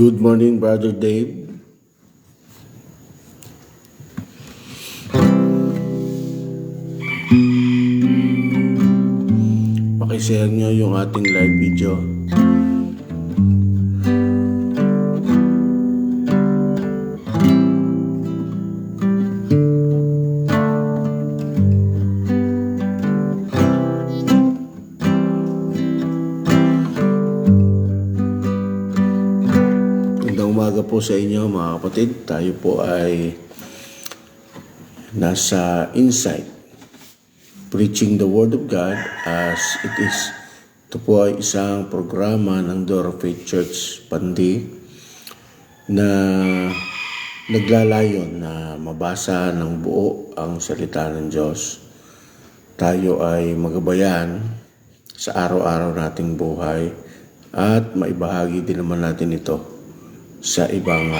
Good morning, Brother Dave. Pakishare nyo yung ating live video. Umaga po sa inyo mga kapatid. Tayo po ay nasa Insight, Preaching the Word of God as it is. Ito po ay isang programa ng Door of Faith Church Pandi na naglalayon na mabasa ng buo ang salita ng Diyos. Tayo ay magabayan sa araw-araw nating buhay at maibahagi din naman natin ito sa ibang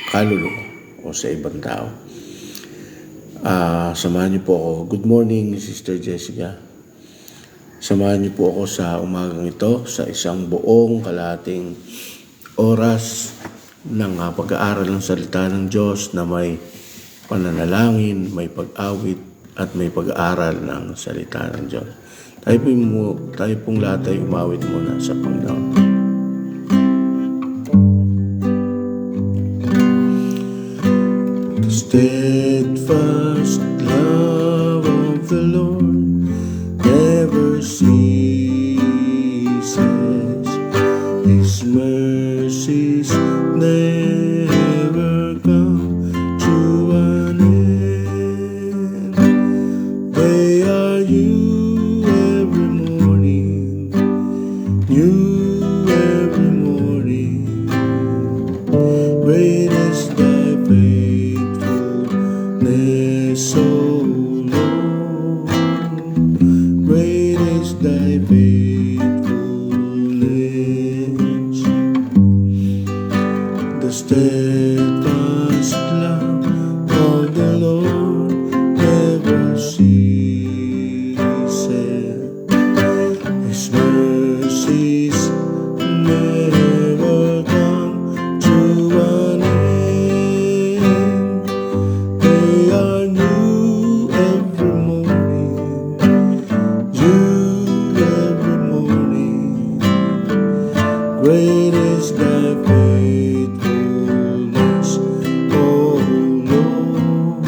kaluluwa o sa ibang tao. Samahan niyo po ako. Good morning, Sister Jessica. Samahan niyo po ako sa umagang ito sa isang buong kalahating oras ng pag-aaral ng salita ng Diyos na may pananalangin, may pag-awit at may pag-aaral ng salita ng Diyos. Tayo pong lahat ay umawit muna sa Panginoon. Steadfast love of the Lord never ceases. His mercies never come to an end. They are new every morning, new every morning. Great is thy faithfulness, O Lord. Great is thy faithfulness. The steadfast love of the Lord never ceases. His mercies never come to an end. They are new every morning, new every morning. Great is thy faithfulness, O Lord.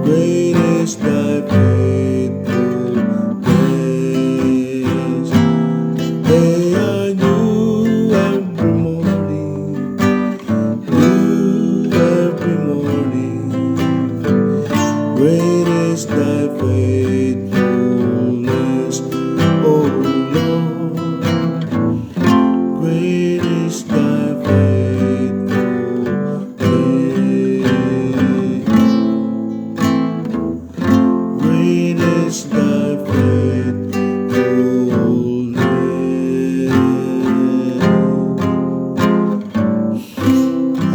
Great is thy faithfulness. They are new every morning, new every morning. Great is thy faithfulness, O Lord. Great is thy faithfulness. Great is thy faithfulness.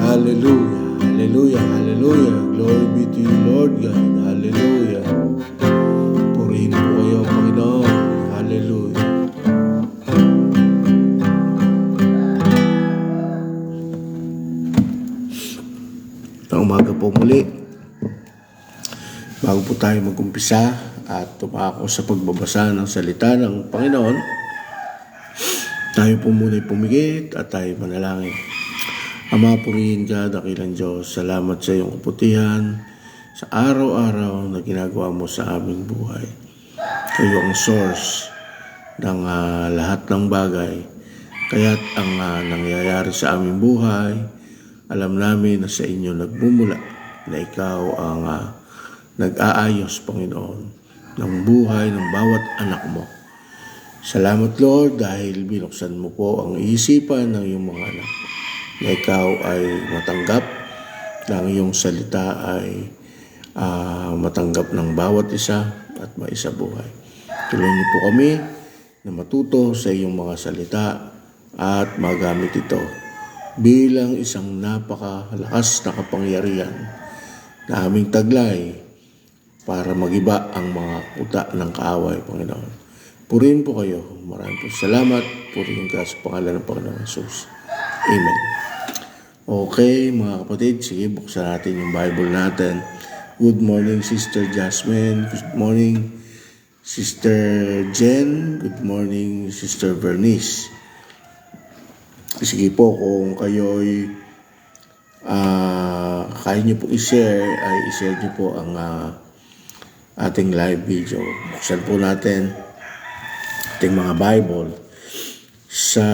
Hallelujah, hallelujah, hallelujah. Glory be to you, Lord God. Hallelujah. Purihin po kayo, Panginoon. Hallelujah. Ang umaga po muli. Bago po tayo mag-umpisa at tumako sa pagbabasa ng salita ng Panginoon, tayo po muna'y pumigit at tayo manalangin. Ama, purihin ka, dakilang Diyos. Salamat sa iyong kaputihan sa araw-araw na ginagawa mo sa aming buhay. Kayo ang source ng lahat ng bagay. Kaya't ang nangyayari sa aming buhay, alam namin na sa inyo nagmumula, na ikaw ang nag-aayos, Panginoon, ng buhay ng bawat anak mo. Salamat Lord dahil binuksan mo po ang isipan ng iyong mga anak na ikaw ay matanggap, na ang iyong salita ay matanggap ng bawat isa at maisabuhay. Tulungan niyo po kami na matuto sa iyong mga salita at magamit ito bilang isang napakalakas na kapangyarihan na aming taglay para magiba ang mga kuta ng kaaway, Panginoon. Purihin po kayo. Maraming po salamat. Purihin ka sa pangalan ng Panginoon Jesus. Amen. Okay, mga kapatid, sige, buksan natin yung Bible natin. Good morning, Sister Jasmine. Good morning, Sister Jen. Good morning, Sister Bernice. Sige po, kung kayo'y kaya niyo po i-share, ay i-share niyo po ang ating live video. Buksan po natin ating mga Bible sa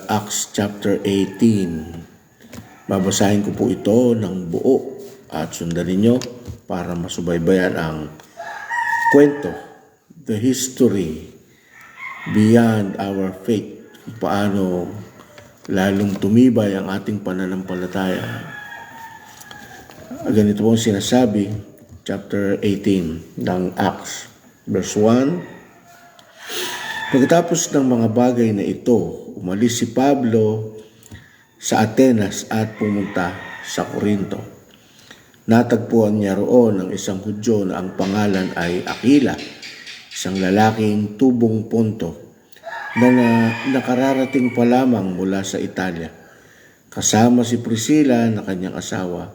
Acts chapter 18. Babasahin ko po ito ng buo at sundan niyo para masubaybayan ang kwento, the history beyond our faith, kung paano lalong tumibay ang ating pananampalataya. Ganito po ang sinasabi, chapter 18 ng Acts, verse 1. Pagkatapos ng mga bagay na ito, umalis si Pablo sa Atenas at pumunta sa Corinto. Natagpuan niya roon ang isang Hudyo na ang pangalan ay Aquila, isang lalaking tubong Ponto na nakararating pa lamang mula sa Italia. Kasama si Priscilla na kanyang asawa,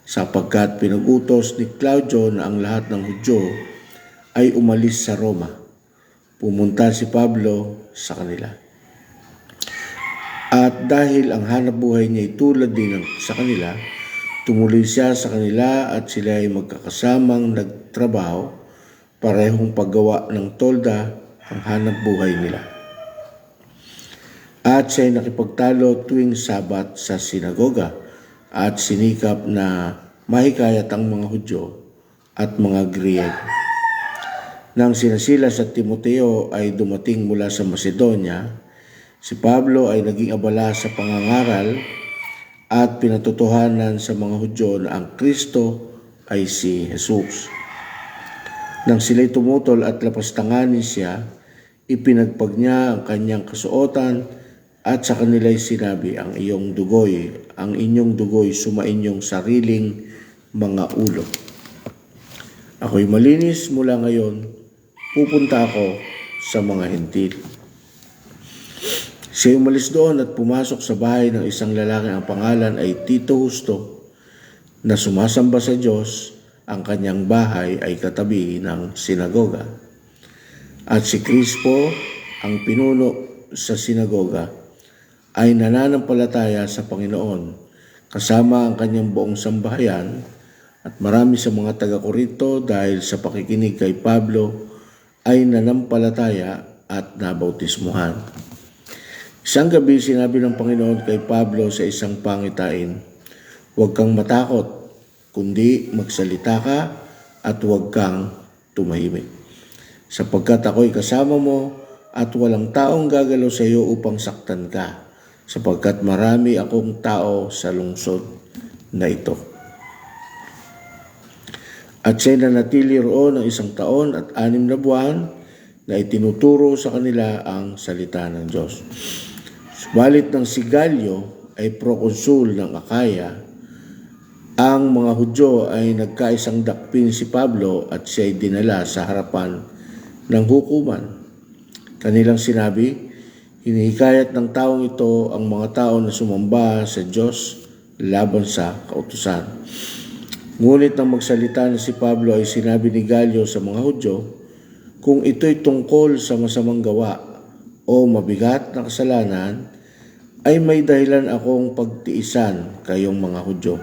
sapagkat pinag-utos ni Claudio na ang lahat ng Hudyo ay umalis sa Roma. Pumunta si Pablo sa kanila. At dahil ang hanap buhay niya ay tulad din sa kanila, tumuloy siya sa kanila at sila ay magkakasamang nagtrabaho, parehong paggawa ng tolda ang hanap buhay nila. At siya ay nakipagtalo tuwing Sabat sa sinagoga at sinikap na mahikayat ang mga Hudyo at mga Griego. Nang sina Silas at Timoteo ay dumating mula sa Macedonia, si Pablo ay naging abala sa pangangaral at pinatotohanan sa mga Hudyo na ang Kristo ay si Jesus. Nang sila'y tumutol at lapastanganin siya, ipinagpag niya ang kanyang kasuotan at sa kanila'y sinabi, ang inyong dugoy sumainyong sariling mga ulo. Ako'y malinis mula ngayon, pupunta ako sa mga hentil. Siya umalis doon at pumasok sa bahay ng isang lalaki ang pangalan ay Tito Justo na sumasamba sa Diyos. Ang kanyang bahay ay katabi ng sinagoga. At si Crispo, ang pinuno sa sinagoga, ay nananampalataya sa Panginoon kasama ang kanyang buong sambahayan at marami sa mga taga-Corinto dahil sa pakikinig kay Pablo ay nanampalataya at nabautismuhan. Isang gabi sinabi ng Panginoon kay Pablo sa isang pangitain, huwag kang matakot, kundi magsalita ka at huwag kang tumahimik. Sapagkat ako'y kasama mo at walang taong gagalaw sa iyo upang saktan ka, sapagkat marami akong tao sa lungsod na ito. At siya'y nanatili roon ng 1 taon at 6 na buwan na itinuturo sa kanila ang salita ng Diyos. Subalit ng si Galyo ay prokonsul ng Akaya, ang mga Hudyo ay nagkaisang dakpin si Pablo at siya'y dinala sa harapan ng hukuman. Kanilang sinabi, hinihikayat ng taong ito ang mga tao na sumamba sa Diyos laban sa kautusan. Ngunit nang magsalita na si Pablo ay sinabi ni Galyo sa mga Hudyo, kung ito'y tungkol sa masamang gawa o mabigat na kasalanan, ay may dahilan akong pagtiisan kayong mga Hudyo.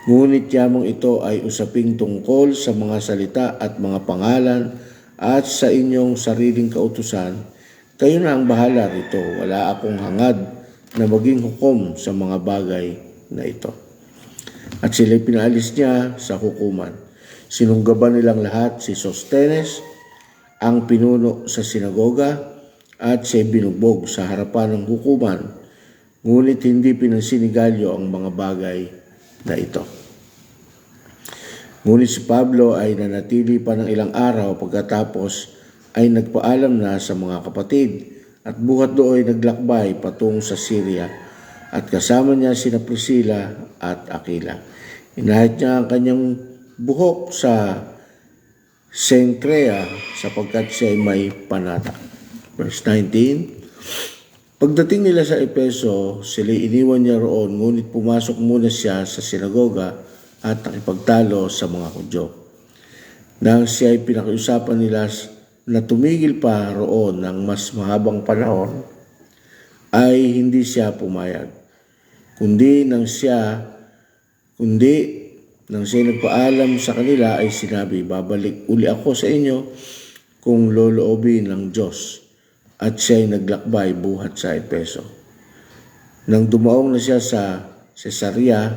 Ngunit yamang ito ay usaping tungkol sa mga salita at mga pangalan at sa inyong sariling kautusan, kayo na ang bahala rito. Wala akong hangad na maging hukom sa mga bagay na ito. At sila'y pinaalis niya sa hukuman. Sinunggaban nilang lahat si Sostenes ang pinuno sa sinagoga at siya'y binugbog sa harapan ng hukuman, ngunit hindi pinansinigalyo ang mga bagay na ito. Ngunit si Pablo ay nanatili pa ng ilang araw, pagkatapos ay nagpaalam na sa mga kapatid at buhat doon ay naglakbay patungo sa Syria at kasama niya sina Priscilla at Aquila. Inahit niya ang kanyang buhok sa Cenchrea sapagkat siya ay may panata. Verse 19, pagdating nila sa Efeso, sila iniwan niya roon, ngunit pumasok muna siya sa sinagoga at nakipagtalo sa mga Hudyo. Nang siya ay pinakiusapan nila na tumigil pa roon ng mas mahabang panahon, ay hindi siya pumayag. Kundi nang siya nagpaalam sa kanila ay sinabi, babalik uli ako sa inyo kung loloobin ng Diyos. At siya ay naglakbay buhat sa Efeso. Nang dumaong na siya sa Cesarea,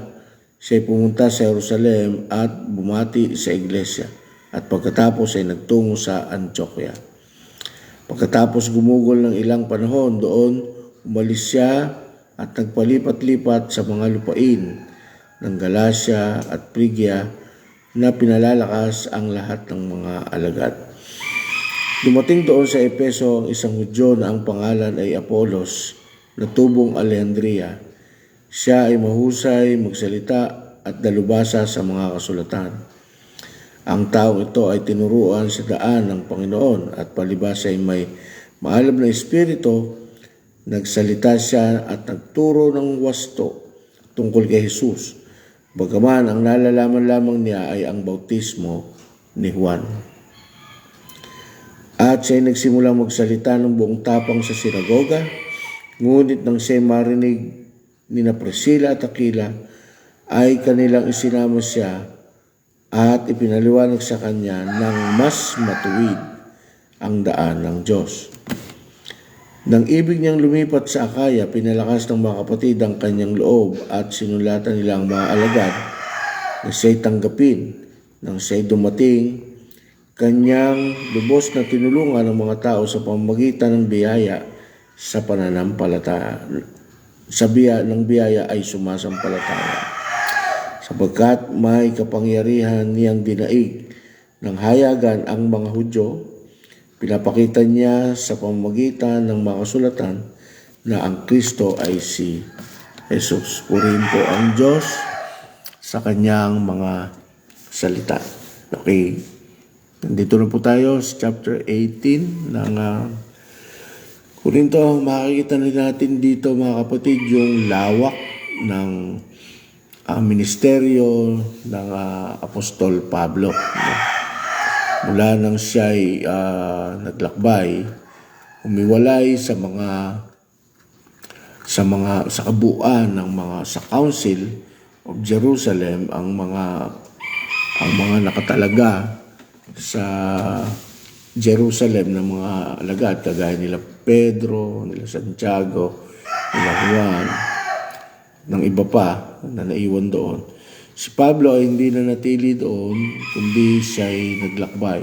siya ay pumunta sa Jerusalem at bumati sa iglesia. At pagkatapos ay nagtungo sa Antioquia. Pagkatapos gumugol ng ilang panahon doon, umalis siya at nagpalipat-lipat sa mga lupain ng Galacia at Phrygia na pinalalakas ang lahat ng mga alagad. Dumating doon sa Efeso ang isang Hudyo na ang pangalan ay Apolos na tubong Alejandria. Siya ay mahusay magsalita at dalubhasa sa mga kasulatan. Ang taong ito ay tinuruan sa daan ng Panginoon at palibhas ay may maalam na espiritu. Nagsalita siya at nagturo ng wasto tungkol kay Jesus. Bagaman ang nalalaman lamang niya ay ang bautismo ni Juan. At siya ay nagsimulang magsalita ng buong tapang sa sinagoga, ngunit nang siya marinig ni na Priscilla at Aquila, ay kanilang isinama siya at ipinaliwanag sa kanya ng mas matuwid ang daan ng Diyos. Nang ibig niyang lumipat sa Akaya, pinalakas ng mga kapatid ang kanyang loob at sinulatan nila ang mga alagad na siya'y tanggapin. Nang siya'y dumating, kanyang lubos na tinulungan ng mga tao sa pamamagitan ng biyaya sa pananampalataya. Ng biyaya ay sumasampalataya. Sapagkat may kapangyarihan niyang dinaig ng hayagan ang mga Hudyo, pinapakita niya sa pamamagitan ng mga kasulatan na ang Kristo ay si Jesus. Purihin po ang Diyos sa kanyang mga salita. Okay. Nandito na po tayo sa chapter 18 ng Korinto. Makikita na natin dito mga kapatid yung lawak ng ministeryo ng Apostol Pablo. Mula nang siya ay naglakbay, umiwalay sa kabuuan ng sa Council of Jerusalem ang mga nakatalaga sa Jerusalem ng mga alagad kagaya nila Pedro, nila Santiago, nila Juan, ng iba pa na naiwan doon. Si Pablo ay hindi na natili doon, kundi siya ay naglakbay.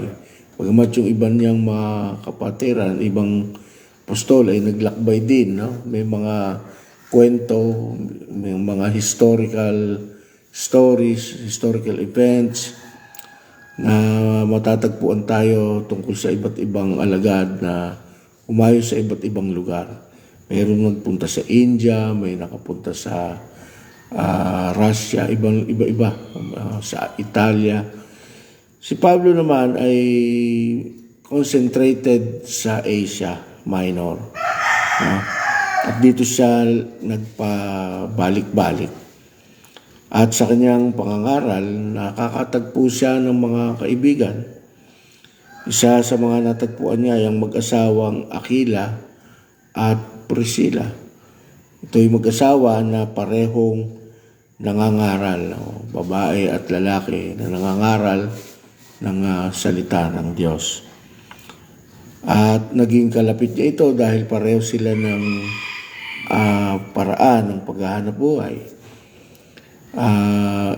Bagamat yung iba niyang mga kapatiran, ibang apostol ay naglakbay din. No? May mga kwento, may mga historical stories, historical events na matatagpuan tayo tungkol sa iba't ibang alagad na umayo sa iba't ibang lugar. Mayroon nagpunta sa India, may nakapunta sa Russia, iba-iba, sa Italia. Si Pablo naman ay concentrated sa Asia Minor. At dito siya nagpabalik-balik. At sa kanyang pangangaral, nakakatagpo siya ng mga kaibigan. Isa sa mga natagpuan niya ay ang mag-asawang Aquila at Priscilla. Ito'y mag-asawa na parehong nangangaral, babae at lalaki na nangangaral ng salita ng Diyos. At naging kalapit niya ito dahil pareho sila ng paraan ng paghahanap buhay.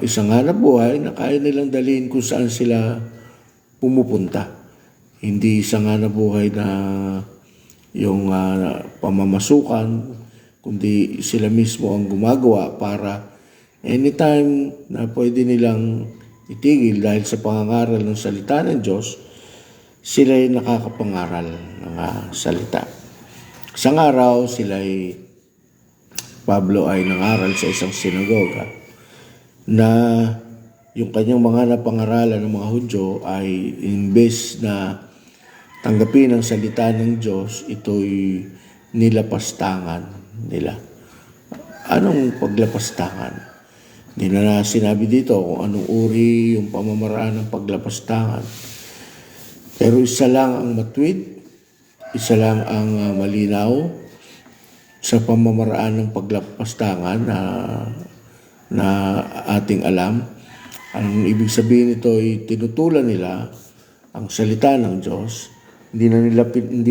Isang hanap buhay na kaya nilang dalhin kung saan sila pumupunta. Hindi isa nga na buhay na yung pamamasukan, kundi sila mismo ang gumagawa para anytime na pwede nilang itigil dahil sa pangangaral ng salita ng Diyos, sila ay nakakapangaral ng salita. Isang araw, Pablo ay nangaral sa isang sinagoga na yung kanyang mga napangaralan ng mga Hudyo ay imbes na tanggapin ang salita ng Diyos, ito'y nilapastangan nila. Anong paglapastangan? Hindi na sinabi dito kung anong uri yung pamamaraan ng paglapastangan. Pero isa lang ang matuwid, isa lang ang malinaw sa pamamaraan ng paglapastangan na ating alam. Ang ibig sabihin nito ay tinutulan nila ang salita ng Diyos. Hindi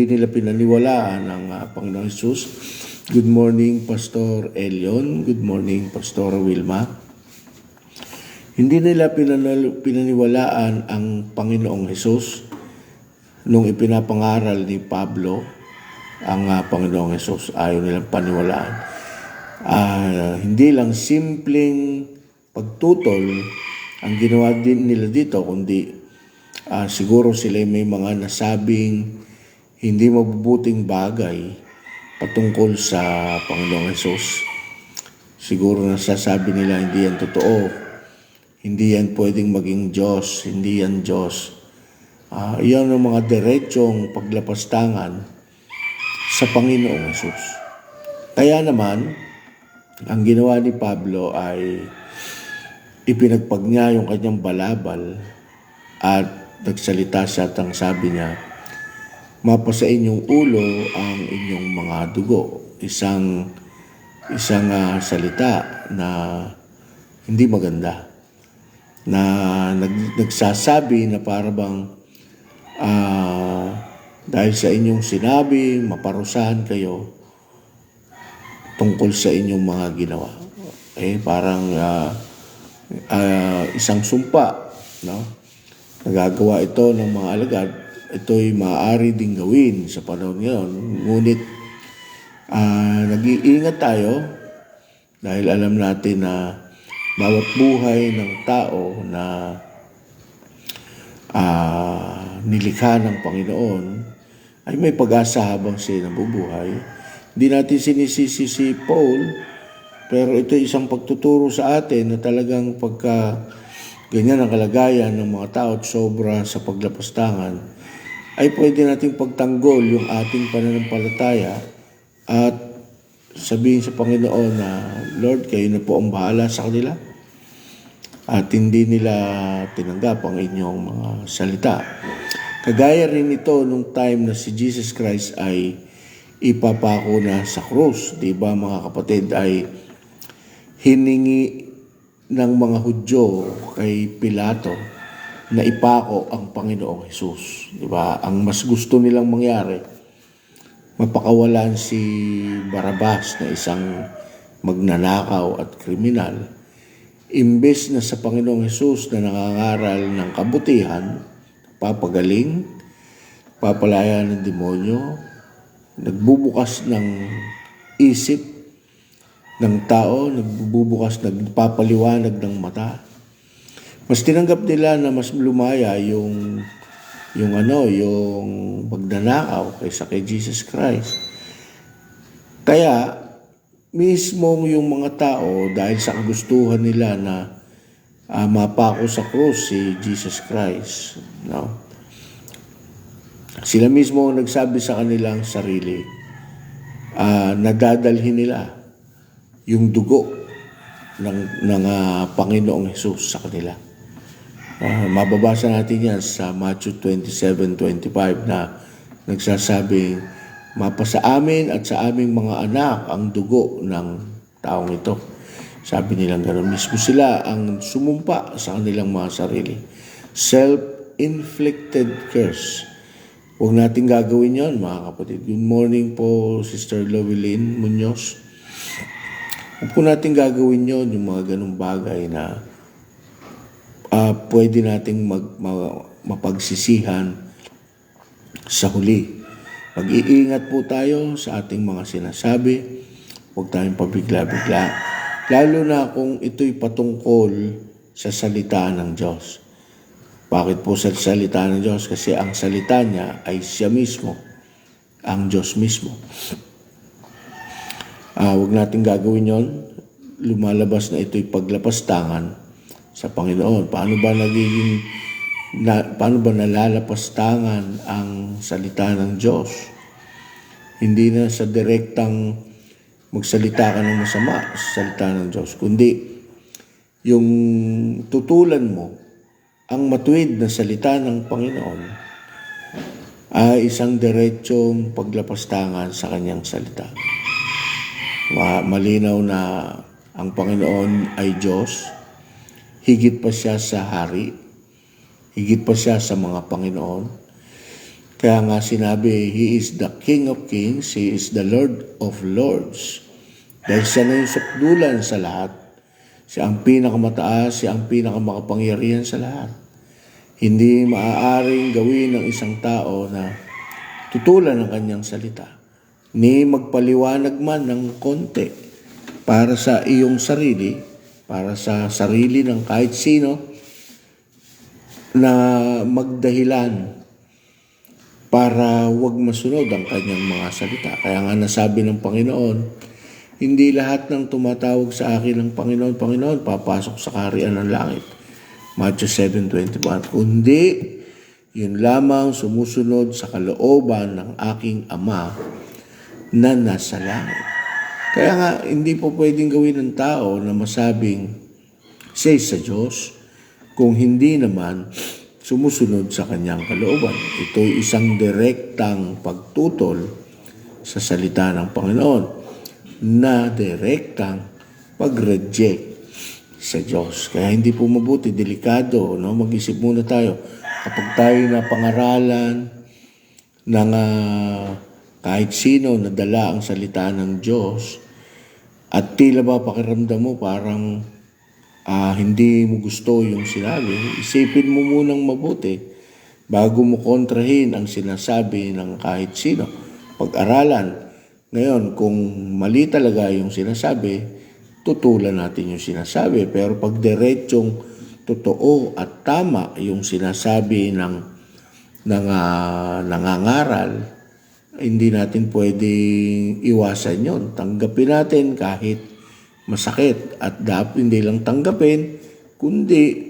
nila pinaniwalaan ang Panginoong Jesus. Good morning, Pastor Elion. Good morning, Pastor Wilma. Hindi nila pinaniwalaan ang Panginoong Jesus nung ipinapangaral ni Pablo ang Panginoong Jesus. Ayaw nilang paniwalaan. Hindi lang simpleng pagtutol ang ginawa din nila dito, kundi siguro sila may mga nasabing hindi mabubuting bagay patungkol sa Panginoong Jesus. Siguro nasasabi nila hindi yan totoo. Hindi yan pwedeng maging Diyos. Hindi yan Diyos. Iyan ang mga diretsong paglapastangan sa Panginoong Jesus. Kaya naman, ang ginawa ni Pablo ay ipinagpag niya yung kanyang balabal at nagsalita siya at ang sabi niya, mapa sa inyong ulo ang inyong mga dugo. Isang salita na hindi maganda. Na nagsasabi na parabang dahil sa inyong sinabi, maparusahan kayo tungkol sa inyong mga ginawa. Parang isang sumpa, no? Nagagawa ito ng mga alagad. Ito'y maaari ding gawin sa panahon ngayon. Ngunit nag-iingat tayo dahil alam natin na bawat buhay ng tao na nilikha ng Panginoon ay may pag-asa habang siya nabubuhay. Hindi natin sinisisi si Paul, pero ito isang pagtuturo sa atin na talagang pagka ganyan ang kalagayan ng mga tao at sobra sa paglapastangan, ay pwede nating pagtanggol yung ating pananampalataya at sabihin sa Panginoon na, Lord, kayo na po ang bahala sa kanila. At hindi nila tinanggap ang inyong mga salita. Kagaya rin ito nung time na si Jesus Christ ay ipapako na sa krus. Diba mga kapatid, ay hiningi ng mga Hudyo kay Pilato na ipako ang Panginoong Jesus. Diba? Ang mas gusto nilang mangyari, mapakawalan si Barabas na isang magnanakaw at kriminal. Imbes na sa Panginoong Jesus na nangangaral ng kabutihan, papagaling, papalaya ng demonyo, nagbubukas ng isip ng tao, nagpapaliwanag ng mata. Mas tinanggap nila na mas lumaya yung magnanakaw kaysa kay Jesus Christ. Kaya mismong yung mga tao, dahil sa kagustuhan nila na mapako sa krus si Jesus Christ, no? Sila mismo nagsabi sa kanilang sarili, nadadalhin nila yung dugo ng Panginoong Jesus sa kanila. Mababasa natin yan sa Matthew 27:25 na nagsasabing, mapasa amin at sa aming mga anak ang dugo ng taong ito. Sabi nilang gano'n. Mismo sila ang sumumpa sa kanilang mga sarili. Self-inflicted curse. Huwag natin gagawin yon, mga kapatid. Good morning po, Sister Lovelyn Munoz. Huwag po natin gagawin yon, yung mga ganong bagay na pwede nating mapagsisihan sa huli. Mag-iingat po tayo sa ating mga sinasabi. Huwag tayong pabigla-bigla. Lalo na kung ito'y patungkol sa salita ng Diyos. Bakit po sa salita ng Diyos? Kasi ang salita niya ay siya mismo, ang Diyos mismo. Huwag natin gagawin yon. Lumalabas na ito'y paglapastangan sa Panginoon. Paano ba nalalapastangan ang salita ng Diyos? Hindi na sa direktang magsalita ka ng masama sa salita ng Diyos, kundi yung tutulan mo ang matuwid na salita ng Panginoon ay isang diretsong paglapastangan sa kanyang salita. Malinaw na ang Panginoon ay Diyos, higit pa siya sa hari, higit pa siya sa mga Panginoon. Kaya nga sinabi, He is the King of Kings, He is the Lord of Lords. Dahil siya na yung sukdulan sa lahat. Siya ang pinakamataas, siya ang pinakamakapangyarihan sa lahat. Hindi maaaring gawin ng isang tao na tutulan ng kanyang salita, ni magpaliwanag man ng konti para sa iyong sarili, para sa sarili ng kahit sino, na magdahilan para wag masunod ang kanyang mga salita. Kaya nga nasabi ng Panginoon, hindi lahat ng tumatawag sa akin ng Panginoon, Panginoon, papasok sa kaharian ng langit. Matthew 7:21. Kundi, yun lamang sumusunod sa kalooban ng aking Ama na nasa langit. Kaya nga, hindi po pwedeng gawin ng tao na masabing say sa Diyos kung hindi naman sumusunod sa kanyang kalooban. Ito'y isang direktang pagtutol sa salita ng Panginoon na direktang pag-reject sa Diyos. Kaya hindi po mabuti, delikado, no? Mag-isip muna tayo. Kapag tayo na pangaralan ng kahit sino na dala ang salita ng Diyos at tila ba pakiramdam mo parang hindi mo gusto yung sinabi, isipin mo munang mabuti bago mo kontrahin ang sinasabi ng kahit sino. Pag-aralan. Ngayon, kung mali talaga yung sinasabi, tutulan natin yung sinasabi. Pero pag diretsong totoo at tama yung sinasabi ng nangangaral, hindi natin pwedeng iwasan yon. Tanggapin natin kahit masakit. At dapat hindi lang tanggapin, kundi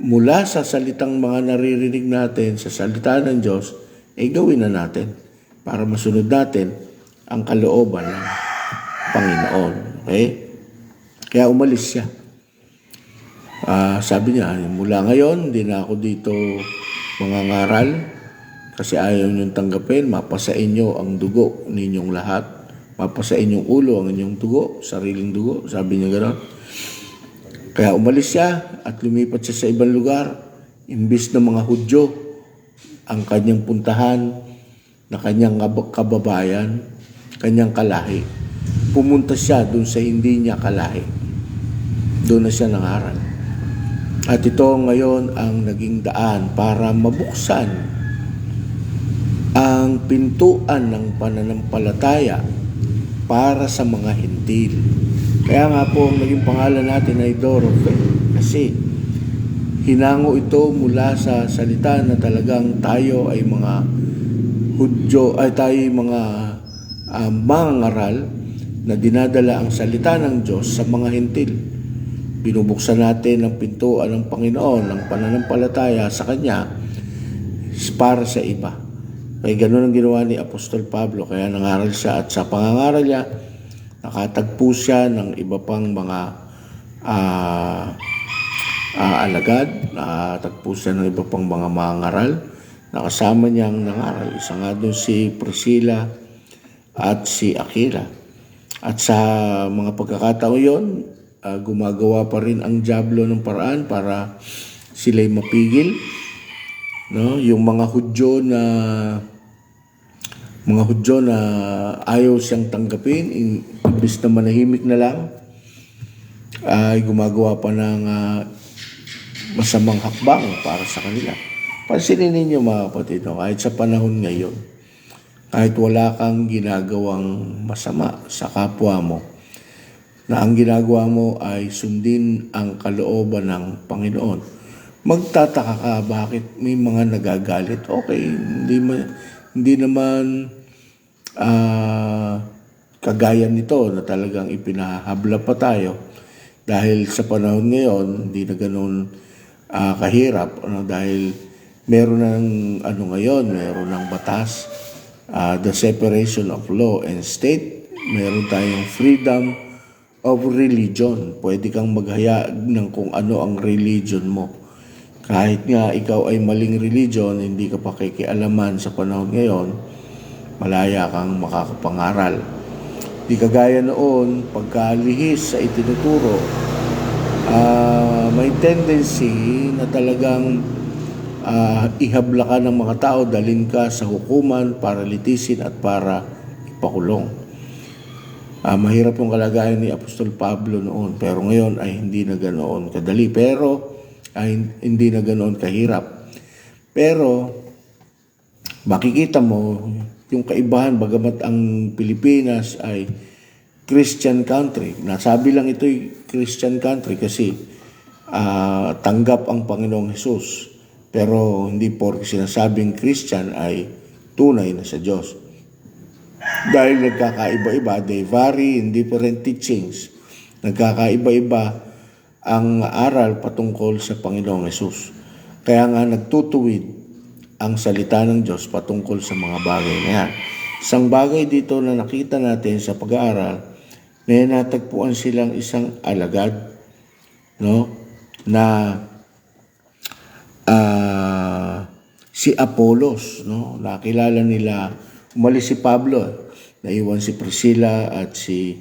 mula sa salitang mga naririnig natin, sa salita ng Diyos, ay gawin na natin para masunod natin ang kalooban ng Panginoon. Okay? Kaya umalis siya. Sabi niya, mula ngayon, hindi na ako dito mangangaral kasi ayaw niyong tanggapin, mapasain niyo ang dugo ninyong lahat. Mapasain yung ulo ang inyong dugo, sariling dugo. Sabi niya gano'n. Kaya umalis siya at lumipat siya sa ibang lugar. Imbis na mga Hudyo ang kanyang puntahan na kanyang kababayan, kanyang kalahi. Pumunta siya doon sa hindi niya kalahi. Doon na siya nangaral. At ito ngayon ang naging daan para mabuksan ang pintuan ng pananampalataya para sa mga Hintil. Kaya nga po ang naging pangalan natin ay Dorothy kasi hinango ito mula sa salita na talagang tayo ay mga Hudyo, ay tayo ay mga mangangaral na dinadala ang salita ng Diyos sa mga Hintil. Binubuksan natin ang pintuan ng Panginoon, ng pananampalataya sa Kanya para sa iba. Kaya ganoon ang ginawa ni Apostol Pablo. Kaya nangaral siya at sa pangangaral niya, nakatagpo siya ng iba pang mga alagad. Nakatagpo siya ng iba pang mga mangaral. Nakasama niyang nangaral. Isa nga doon si Priscilla at si Aquila. At sa mga pagkakataon yon, gumagawa pa rin ang dyablo ng paraan para sila'y mapigil. No? Yung mga Hudyo na ayaw siyang tanggapin, imbis na manahimik na lang, ay gumagawa pa ng masamang hakbang para sa kanila. Pansinin ninyo mga kapatid, no? Kahit sa panahon ngayon, kahit wala kang ginagawang masama sa kapwa mo, na ang ginagawa mo ay sundin ang kalooban ng Panginoon, magtataka ka bakit may mga nagagalit. Okay, hindi naman kagaya nito na talagang ipinahabla pa tayo dahil sa panahon ngayon hindi na ganoon kahirap, dahil meron ng meron ng batas, the separation of law and state. Meron tayong freedom of religion. Pwede kang maghayag ng kung ano ang religion mo. Kahit nga ikaw ay maling religion, hindi ka pakikialaman sa panahon ngayon, malaya kang makakapangaral. Di kagaya noon, pagkalihis sa itinuturo, may tendency na talagang ihabla ka ng mga tao, dalhin ka sa hukuman para litisin at para ipakulong. Mahirap yung kalagayan ni Apostol Pablo noon, pero ngayon ay hindi na ganoon kadali, pero hindi na ganoon kahirap. Pero makikita mo yung kaibahan, bagamat ang Pilipinas ay Christian country. Nasabi lang ito'y Christian country kasi tanggap ang Panginoong Hesus. Pero hindi porke sinasabing Christian ay tunay na sa Diyos. Dahil nagkakaiba-iba, they vary in different teachings. Nagkakaiba-iba ang aral patungkol sa Panginoong Hesus. Kaya nga nagtutuwid ang salita ng Diyos patungkol sa mga bagay na yan. Isang bagay dito na nakita natin sa pag-aaral, may natagpuan silang isang alagad, no, na si Apolos, no, nakilala nila. Umalis si Pablo, naiwan si Priscilla at si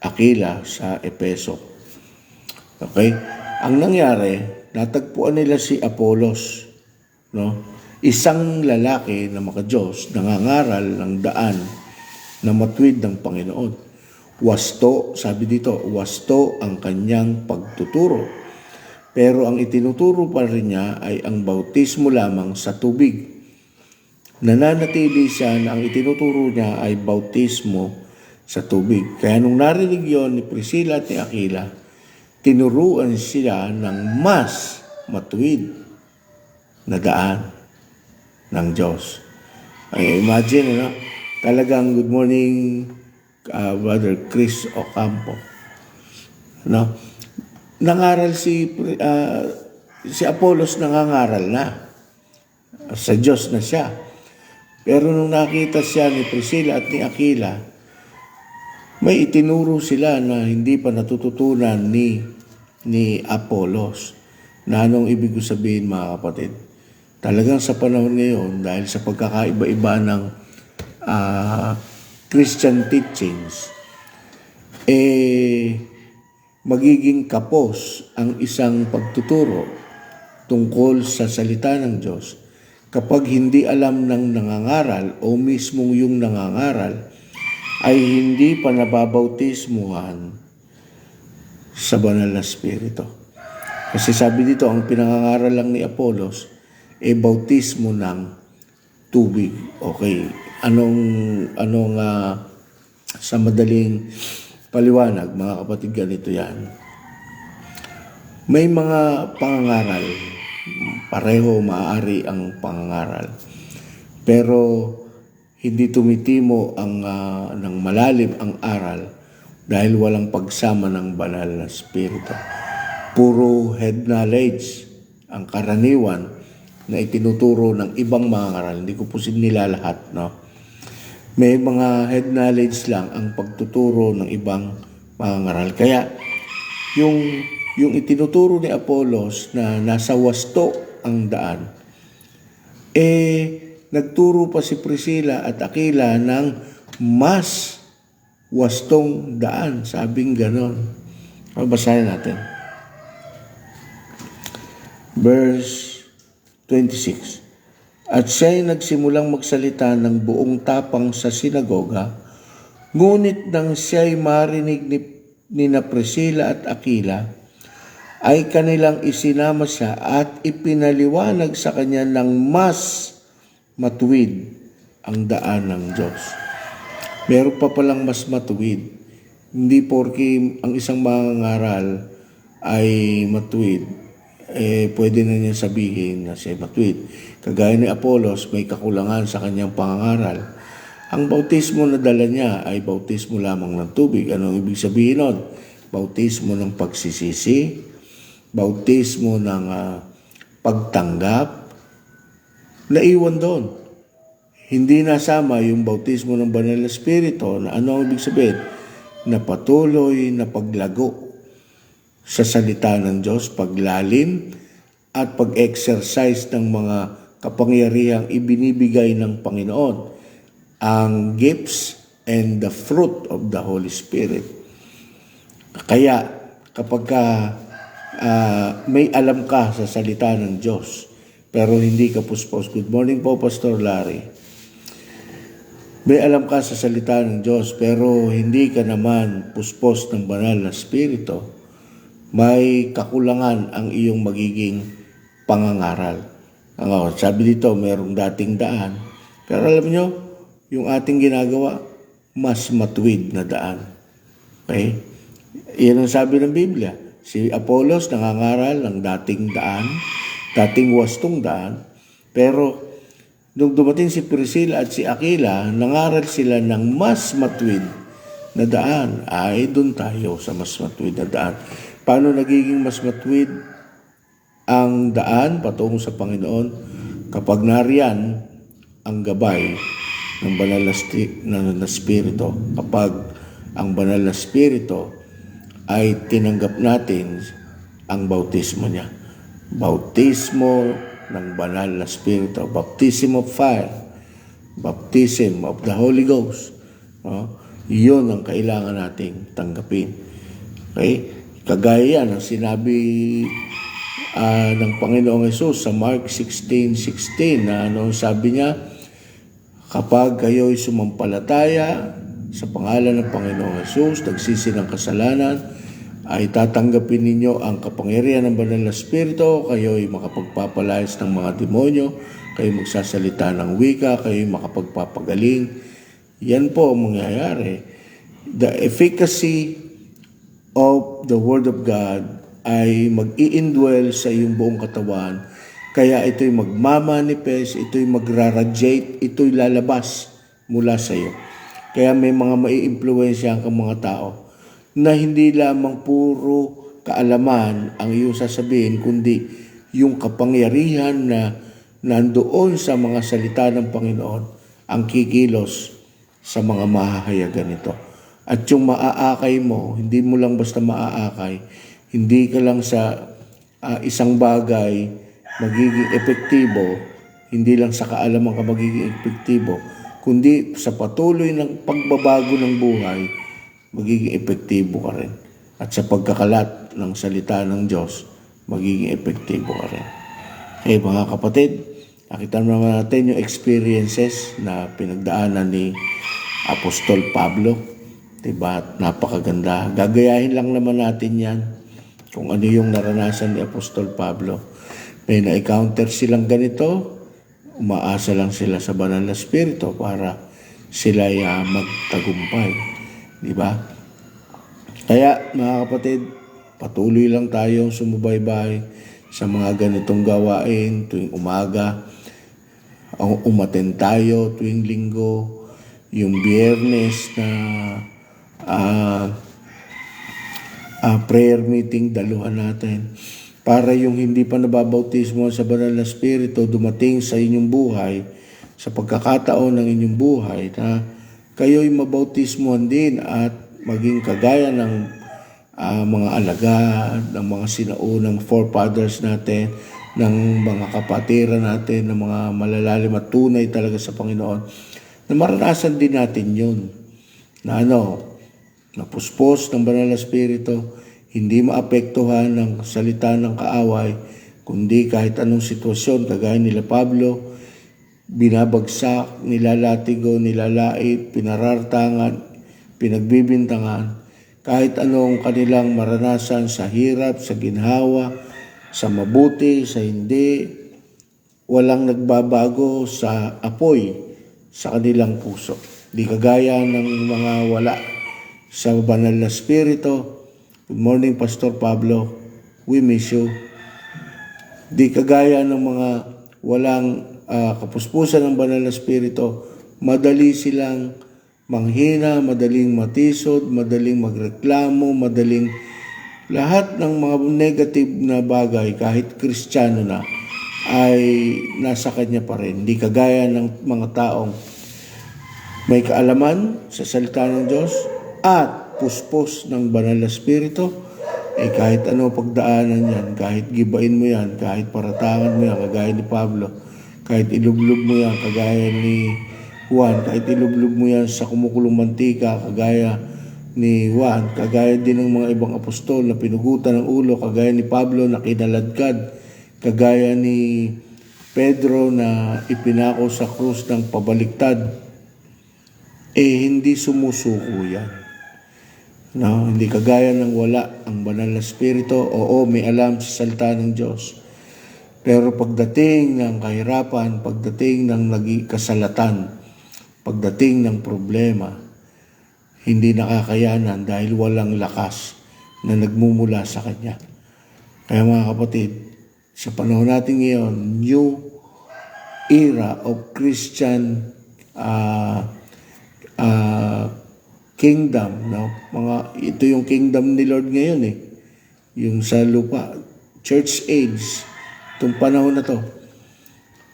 Aquila sa Epeso. Okay? Ang nangyari, natagpuan nila si Apolos, no? Isang lalaki na maka-Diyos, nangangaral ng daan na matuwid ng Panginoon. Wasto, sabi dito, wasto ang kanyang pagtuturo. Pero ang itinuturo pa rin niya ay ang bautismo lamang sa tubig. Nananatili siya na ang itinuturo niya ay bautismo sa tubig. Kaya nung narinig yon ni Priscilla at ni Aquila, tinuruan sila ng mas matuwid na daan ng Diyos. Ay, imagine, talagang good morning, Brother Chris Ocampo. No? Nangaral si Apolos, nangangaral na. Sa Diyos na siya. Pero nung nakita siya ni Priscilla at ni Aquila, may itinuro sila na hindi pa natututunan ni Apolos. Na anong ibig sabihin, mga kapatid? Talagang sa panahon ngayon, dahil sa pagkakaiba-iba ng Christian teachings, magiging kapos ang isang pagtuturo tungkol sa salita ng Diyos kapag hindi alam ng nangangaral o mismong yung nangangaral ay hindi pa nababautismuhan sa banal na Espiritu. Kasi sabi dito, ang pinangangaral lang ni Apolos bautismo ng tubig. Okay. Anong sa madaling paliwanag, mga kapatid, ganito yan. May mga pangangaral, pareho maaari ang pangangaral. Pero hindi tumitimo ng malalim ang aral dahil walang pagsama ng banal na Espiritu. Puro head knowledge ang karaniwan na itinuturo ng ibang mga ngaral. Hindi ko po nila lahat, no? May mga head knowledge lang ang pagtuturo ng ibang mga ngaral. Kaya, yung itinuturo ni Apolos na nasa wasto ang daan, nagturo pa si Priscilla at Aquila ng mas wastong daan. Sabing ganon. Basahin natin. Verse 26. At siya'y nagsimulang magsalita ng buong tapang sa sinagoga, ngunit nang siya'y marinig ni Priscilla at Aquila ay kanilang isinama siya at ipinaliwanag sa kanya ng mas matuwid ang daan ng Diyos. Meron pa palang mas matuwid. Hindi porke ang isang mangangaral ay matuwid, pwede na niya sabihin na siya matuwid. Kagaya ni Apolos, may kakulangan sa kanyang pangangaral. Ang bautismo na dala niya ay bautismo lamang ng tubig. Anong ibig sabihin nun? Bautismo ng pagsisisi, bautismo ng pagtanggap, naiwan doon. Hindi nasama yung bautismo ng Banal na Espiritu na ano ang ibig sabihin? Na patuloy na paglago sa salita ng Diyos, paglalim at pag-exercise ng mga kapangyarihang ibinibigay ng Panginoon, ang gifts and the fruit of the Holy Spirit. Kaya kapag may alam ka sa salita ng Diyos, pero hindi ka puspos. Good morning po, Pastor Larry. May alam ka sa salita ng Diyos, pero hindi ka naman puspos ng Banal na Espiritu, may kakulangan ang iyong magiging pangangaral. Sabi dito, mayroong dating daan. Pero alam nyo, yung ating ginagawa, mas matuwid na daan. Okay? Yan ang sabi ng Biblia. Si Apolos nangangaral ng dating daan, dating wastong daan, pero nung dumating si Priscilla at si Aquila, nangaral sila ng mas matuwid na daan. Ay, doon tayo sa mas matuwid na daan. Paano nagiging mas matuwid ang daan patungo sa Panginoon? Kapag nariyan ang gabay ng Banal na Espiritu. Kapag ang Banal na Espiritu ay tinanggap natin ang bautismo niya. Bautismo ng Banal na Espiritu. Baptism of fire. Baptism of the Holy Ghost. Iyon ang kailangan nating tanggapin. Okay? Kagaya yan ang sinabi ng Panginoong Hesus sa Mark 16:16 na sabi niya, kapag kayo'y sumampalataya sa pangalan ng Panginoong Hesus, nagsisi ng kasalanan, ay tatanggapin ninyo ang kapangyarihan ng Banal na Espiritu, kayo'y makapagpapalayas ng mga demonyo, kayo'y magsasalita ng wika, kayo'y makapagpapagaling. Yan po ang mangyayari. The efficacy of the Word of God ay mag-i-indwell sa iyong buong katawan. Kaya ito'y magmamanifest, ito'y magraradiate, ito'y lalabas mula sa iyo. Kaya may mga mai-impluwensya ang mga tao na hindi lamang puro kaalaman ang iyong sasabihin, kundi yung kapangyarihan na nandoon sa mga salita ng Panginoon ang kikilos sa mga mahahayagan nito. At yung maaakay mo, hindi mo lang basta maaakay, hindi ka lang sa isang bagay magiging epektibo, hindi lang sa kaalaman ka magiging epektibo, kundi sa patuloy ng pagbabago ng buhay, magiging epektibo ka rin. At sa pagkakalat ng salita ng Diyos, magiging epektibo ka rin. Okay, mga kapatid, nakita naman natin yung experiences na pinagdaanan ni Apostol Pablo. Diba? Napakaganda. Gagayahin lang naman natin yan kung ano yung naranasan ni Apostol Pablo. May na-encounter silang ganito, umaasa lang sila sa Banal na Espiritu para sila ay magtagumpay. Diba? Kaya mga kapatid, patuloy lang tayong sumubaybay sa mga ganitong gawain tuwing umaga. Umaten tayo tuwing linggo, yung Biyernes na prayer meeting, daluhan natin para yung hindi pa nababautismo sa Banal na Espiritu dumating sa inyong buhay, sa pagkakataon ng inyong buhay na kayo'y mabautismohan din at maging kagaya ng mga alagad, ng mga sinaunang forefathers natin, ng mga kapatiran natin, ng mga malalalim at tunay talaga sa Panginoon, na maranasan din natin yun. Na napuspos ng Banal na Espiritu, hindi maapektuhan ng salita ng kaaway, kundi kahit anong sitwasyon, kagaya nila Pablo, binabagsak, nilalatigo, nilalait, pinarartangan, pinagbibintangan, kahit anong kanilang maranasan sa hirap, sa ginhawa, sa mabuti, sa hindi, walang nagbabago sa apoy sa kanilang puso. Di kagaya ng mga wala sa banal na spirito. Good morning, Pastor Pablo. We miss you. Di kagaya ng mga walang kapuspusan ng banal na spirito, madali silang manghina, madaling matisod, madaling magreklamo, madaling lahat ng mga negative na bagay, kahit Kristiyano na, ay nasa kanya pa rin. Di kagaya ng mga taong may kaalaman sa salita ng Diyos at puspos ng banal na spirito, kahit ano pagdaanan yan, kahit gibain mo yan, kahit paratangan mo yan, kagaya ni Pablo, kahit ilublob mo yan, kagaya ni Juan, kahit ilublob mo yan sa kumukulong mantika, kagaya ni Juan, kagaya din ng mga ibang apostol na pinugutan ng ulo, kagaya ni Pablo na kinaladkad, kagaya ni Pedro na ipinako sa krus ng pabaliktad, hindi sumusuko yan. No, hindi kagaya ng wala ang banal na spirito. Oo, may alam sa salita ng Diyos. Pero pagdating ng kahirapan, pagdating ng kasalatan, pagdating ng problema, hindi nakakayanan dahil walang lakas na nagmumula sa Kanya. Kaya mga kapatid, sa panahon natin ngayon, new era of Christian kingdom. No? Ito yung kingdom ni Lord ngayon yung sa lupa, church age. Itong panahon na to,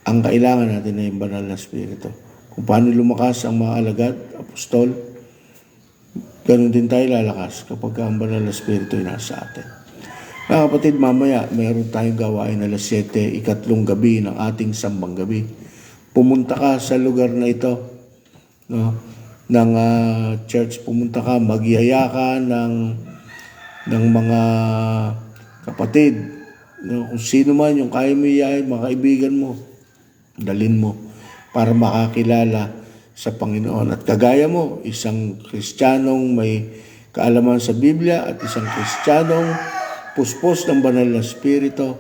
ang kailangan natin ay yung banal na spirito. Kung paano lumakas ang mga alagad, apostol, ganun din tayo lalakas kapag ang banal na spirito ay nasa atin. Mga kapatid, mamaya mayroon tayong gawain alas 7, ikatlong gabi ng ating sambang gabi. Pumunta ka sa lugar na ito, no, ng church. Pumunta ka, magyaya ka ng mga kapatid. No, kung sino man yung kaya mo iyayin, mga kaibigan mo, dalin mo para makakilala sa Panginoon. At kagaya mo, isang Kristiyanong may kaalaman sa Biblia at isang Kristiyanong puspos ng banal na spirito,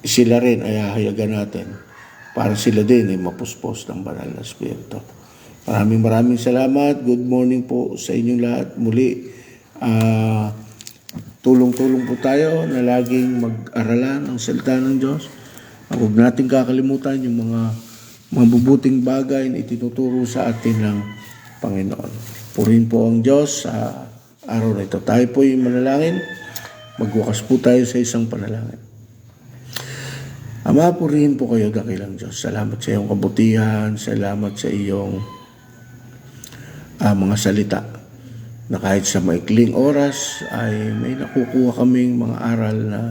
sila rin ay hahayagan natin para sila din ay mapuspos ng banal na spirito. Maraming salamat. Good morning po sa inyong lahat. Muli, tulong-tulong po tayo na laging mag-aralan ang salita ng Diyos. Huwag natin kakalimutan yung mga mabubuting bagay na itinuturo sa atin ng Panginoon. Purihin po ang Diyos sa araw na ito. Tayo po yung manalangin. Magwakas po tayo sa isang panalangin. Ama, purihin po kayo, dakilang Diyos. Salamat sa iyong kabutihan. Salamat sa iyong mga salita na kahit sa maikling oras ay may nakukuha kaming mga aral na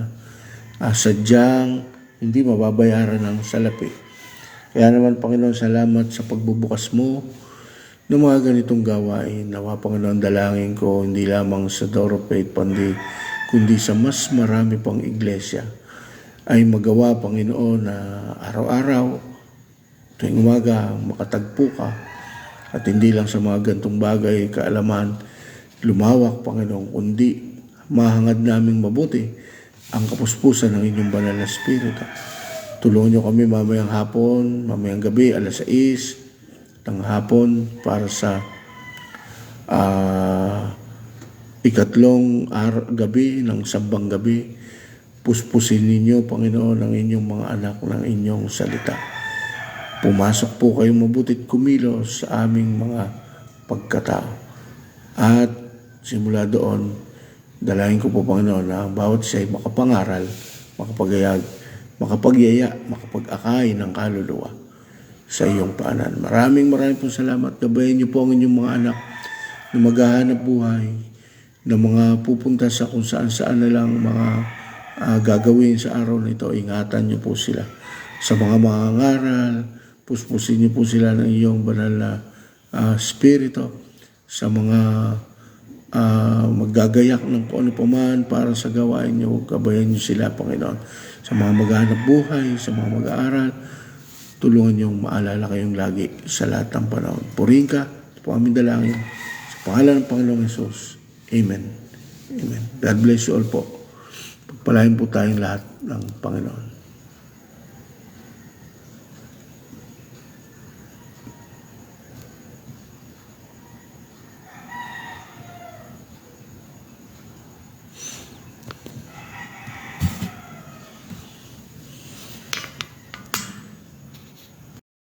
sadyang hindi mababayaran ng salapi. Kaya naman, Panginoon, salamat sa pagbubukas mo ng mga ganitong gawain. Nawa, Panginoon, dalangin ko hindi lamang sa Door of Faith kundi sa mas marami pang iglesia ay magawa, Panginoon, na araw-araw tuwing umaga makatagpo ka at hindi lang sa mga gantong bagay kaalaman lumawak, Panginoon, kundi mahangad naming mabuti ang kapuspusan ng inyong banal na spirito. Tulungan niyo kami mamayang hapon, mamayang gabi, alas 6 ng hapon para sa ikatlong gabi ng sambang gabi. Puspusin ninyo, Panginoon, ang inyong mga anak ng inyong salita. Pumasok po kayong mabutit kumilos sa aming mga pagkatao. At simula doon, dalahin ko po, Panginoon, na bawat siya'y makapangaral, makapagyaya, makapag-akay ng kaluluwa sa iyong paanan. Maraming po salamat. Gabayan niyo po ang inyong mga anak na maghahanap buhay, na mga pupunta sa kung saan-saan na lang mga gagawin sa araw na ito. Ingatan niyo po sila sa mga mangangaral. Puspusin niyo po sila ng iyong banal na spirito sa mga maggagayak ng kung ano paman para sa gawain niyo. Gabayan niyo sila, Panginoon. Sa mga maghahanap buhay, sa mga mag-aaral, tulungan niyong maalala kayong lagi sa lahat ng panahon. Purihin ka, ito po aming dalangin. Sa Pangalan ng Panginoong Hesus. Amen. Amen. God bless you all po. Pagpalain po tayong lahat ng Panginoon.